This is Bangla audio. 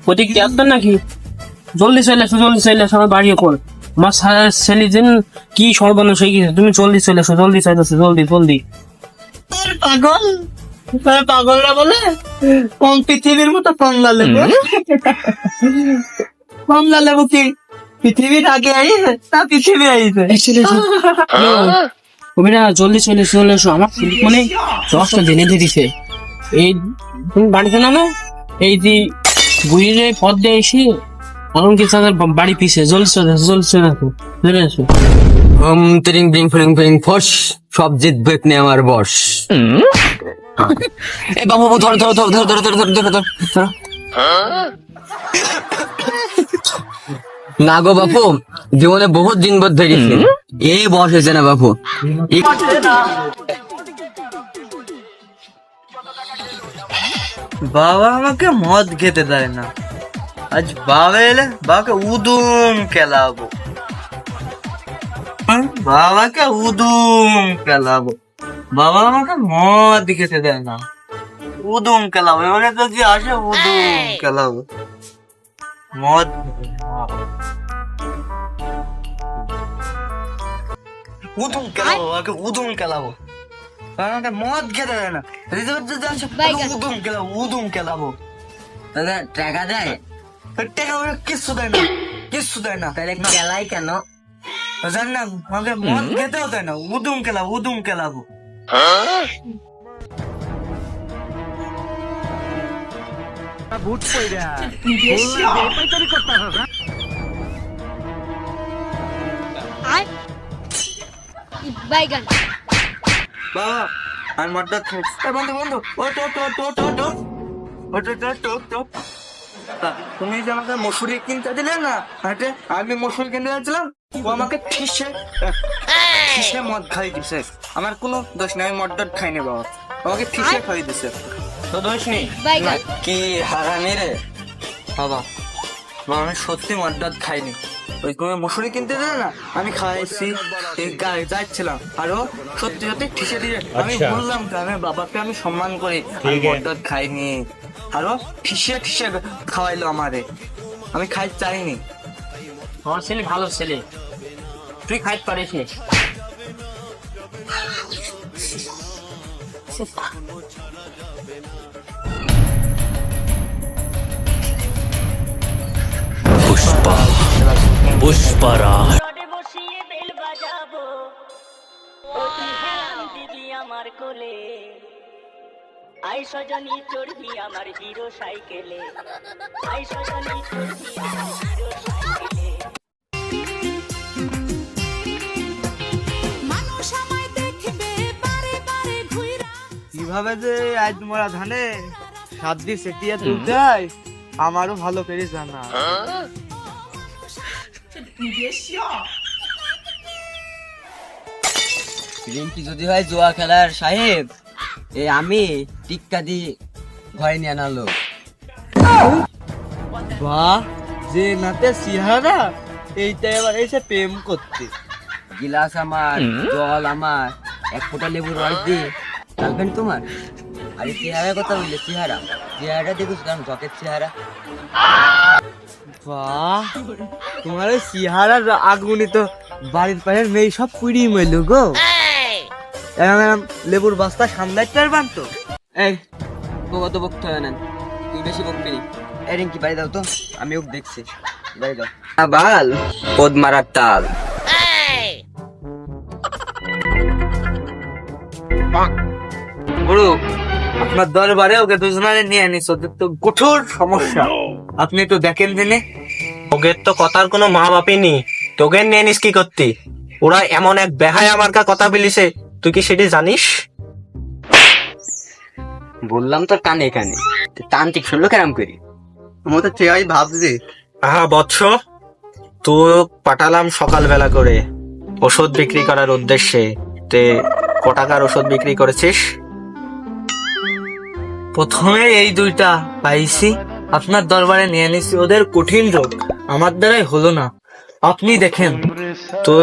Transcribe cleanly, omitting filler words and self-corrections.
ওদিক দিয়ে আসবেন নাকি? জলদি চলে এসো, জলদি চলে এসো, আমার বাড়ি কর। আমার ছেলে দিন কি সর্বনাশ হয়ে গেছে, তুমি জলদি চলে এসো, জলদি চলে এসো, জলদি জলদি। পাগল, পাগলরা বলে কোন পৃথিবীর মতো কমলা লেবু। কমলা লেবু কি পৃথিবীর আগে আইছে তা পৃথিবী আইছে? তুমি না জলদি চলে এসো, চলে এসো, আমার মানে দশটা জেনে দিছে। এই তুমি বাড়িতে না, এই যে বুড়ির পথ দিয়ে এসে এখন কি তাদের বাড়ি পিছে, জলদি চলে এসো, জলদি চলে এসো, চলে এসো। তিরিং বিং ফিরিং ফিরিং ফস, সব জিতবে নে আমার বস। এ বাবু বাবু, ধরো ধরো ধরো ধরো ধরো ধরো ধরো ধরো ধরো। না গো বাপু, জীবনে বহুত দিন বোধ ধরেছি, এই বস হয়েছে না বাপু। বাবা আমাকে মদ খেতে দেয় না, আজ বাবা এলে বাবাকে উদুম খেলাবো, বাবাকে উদুম খেলাবো। বাবা আমাকে মদ খেতে দেয় না, উদুম খেলাবো, এবারে তো যে আসে উদুম খেলাবো। মদ উদুম খেলাবো, বাবাকে উদুম খেলাবো, আমাকে মদ খেতে দেয় না, উদুম খেলাবো, উদুম খেলাবো। দাদা টাকা দেয়? টাকা ওরা কিচ্ছু দেয় না, কিচ্ছু দেয় না। তাহলে খেলাই কেন? জান না, আমাকে মদ খেতেও দেয় না, উদুম খেলাবো, উদুম খেলাবো। বাইগান বাবা আর মদটা বন্ধু বন্ধু, ও তো তো তো তো তো ও তো তো তো তো তুমি যে আমাকে মসুরি কিনতে দিলে না হাটে, আমি মসুরি কিনতে যাচ্ছিলাম, ও আমাকে ঠিসে ঠিসে মদ খাই দিছে। আমার কোনো দোষ নেই, আমি মদ খাইনি বাবা, আমাকে ঠিসে খাই দিছে। তো দোষ নেই। বাইগান কি হারামি রে বাবা, বাবা আমি সত্যি মদ খাইনি, ওই তুমি মসুরি কিনতে দিলে না আমি খাইছি, এই গায়ে যাচ্ছিলাম আরো সত্যি সত্যি ঠিসে দিয়ে আমি বললাম তো, আমি বাবাকে আমি সম্মান করি, আমি মদ খাইনি, আরো ঠিসে ঠিসে খাওয়াইলো আমারে, আমি খাই চাইনি। আমার ছেলে ভালো ছেলে, তুই খাইতে পারিস নি। পুষ্পারাজ রডে বসিয়ে বেল বাজাবো, অতি হেলান দিবি আমার কোলে, আই সজনী চড়বি আমার হিরো সাইকেলে, আই সজনী চড়বি আমার হিরো সাইকেলে। কিভাবে যে আজ তোমরা ধানে সাত দিয়ে সেটিয়ে তুলতে হয় আমারও ভালো করে জানা। রিঙ্কি যদি হয় জুয়া খেলার সাহেব, এ আমি টিক্কা দি ঘরে নিয়ে আনালো। বাহ, যে নাতে সিহারা এইটা এবার এসে প্রেম করতে। গিলাস আমার, জল আমার, এক ফোঁটা লেবুর রস দিয়ে রাখবেন তোমার। আরে চেহারা কথা বললে, চেহারা চেহারা দেখুস কারণ জকের চেহারা। বাহ, তোমার ওই সিহারার আগুনি তো বাড়ির পাশের মেয়ে সব পুড়িয়ে মইল গো। এরম লেবুর বস্তা সামলাইতে পারবান তো? এই তোকে তো বকতে হয় না, তুই বেশি বকবি নি। এই রিঙ্কি বাড়ি দাও তো, আমি ওকে দেখছি, বাড়ি দাও। বাল পদ মারার তাল। গুরু, আপনার দরবারে ওকে দুজনে নিয়ে আনিস, ওদের তো কঠোর সমস্যা, আপনি তো দেখেন দিনে। ওদের তো কথার কোনো মা বাপই নেই, তোকে নিয়ে নিস কি করতি? ওরা এমন এক বেহায় আমার কথা বলিছে, তুই কি সেটি জানিস? বললাম তো কানে কানে, তান্ত্রিক শুনলো কেরাম করি। আমার তো চেয়াই ভাবছি। আহা বৎস, তুই পাঠালাম সকালবেলা করে ওষুধ বিক্রি করার উদ্দেশ্যে, তে ক টাকার ওষুধ বিক্রি করেছিস? প্রথমে এই দুইটা পাইছি, আপনার দরবারে নিয়ে নিছি, ওদের কঠিন রোগ আমার দ্বারাই হলো না, আপনি দেখেন। তো